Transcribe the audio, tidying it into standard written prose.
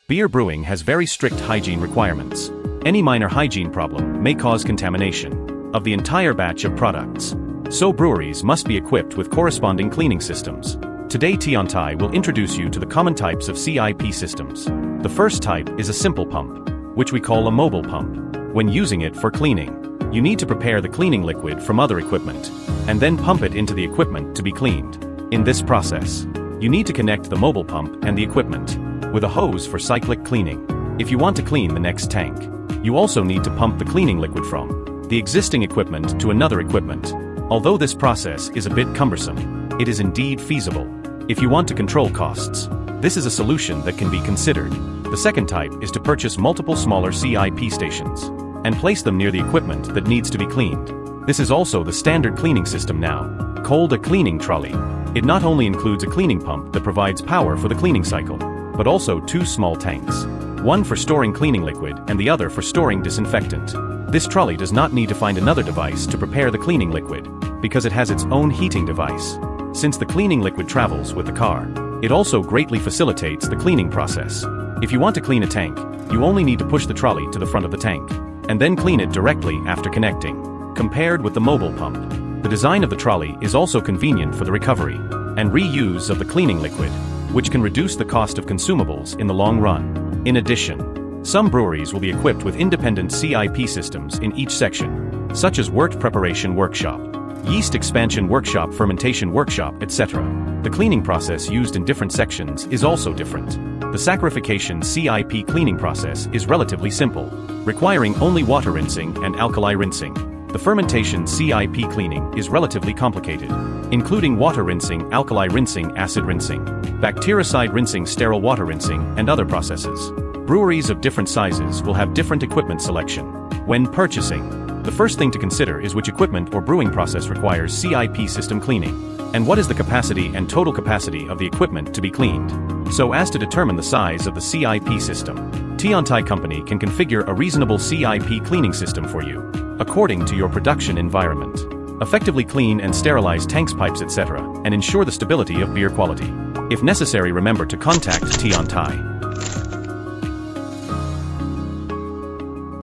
Beer brewing has very strict hygiene requirements. Any minor hygiene problem may cause contamination of the entire batch of products. So breweries must be equipped with corresponding cleaning systems. Today Tiantai will introduce you to the common types of CIP systems. The first type is a simple pump, which we call a mobile pump. When using it for cleaning, you need to prepare the cleaning liquid from other equipment, and then pump it into the equipment to be cleaned. In this process, you need to connect the mobile pump and the equipment with a hose for cyclic cleaning. If you want to clean the next tank, you also need to pump the cleaning liquid from the existing equipment to another equipment. Although this process is a bit cumbersome, it is indeed feasible. If you want to control costs, this is a solution that can be considered. The second type is to purchase multiple smaller CIP stations and place them near the equipment that needs to be cleaned. This is also the standard cleaning system now, called a cleaning trolley. It not only includes a cleaning pump that provides power for the cleaning cycle, but also two small tanks, one for storing cleaning liquid and the other for storing disinfectant. This trolley does not need to find another device to prepare the cleaning liquid, because it has its own heating device. Since the cleaning liquid travels with the car, it also greatly facilitates the cleaning process. If you want to clean a tank, you only need to push the trolley to the front of the tank, and then clean it directly after connecting. Compared with the mobile pump, the design of the trolley is also convenient for the recovery and reuse of the cleaning liquid, which can reduce the cost of consumables in the long run. In addition, some breweries will be equipped with independent CIP systems in each section, such as wort preparation workshop, yeast expansion workshop, fermentation workshop, etc. The cleaning process used in different sections is also different. The saccharification CIP cleaning process is relatively simple, requiring only water rinsing and alkali rinsing. The fermentation CIP cleaning is relatively complicated, including water rinsing, alkali rinsing, acid rinsing, bactericide rinsing, sterile water rinsing, and other processes. Breweries of different sizes will have different equipment selection. When purchasing, the first thing to consider is which equipment or brewing process requires CIP system cleaning, and what is the capacity and total capacity of the equipment to be cleaned. So as to determine the size of the CIP system, Tiantai Company can configure a reasonable CIP cleaning system for you, according to your production environment. Effectively clean and sterilize tanks, pipes, etc., and ensure the stability of beer quality. If necessary, remember to contact Tiantai.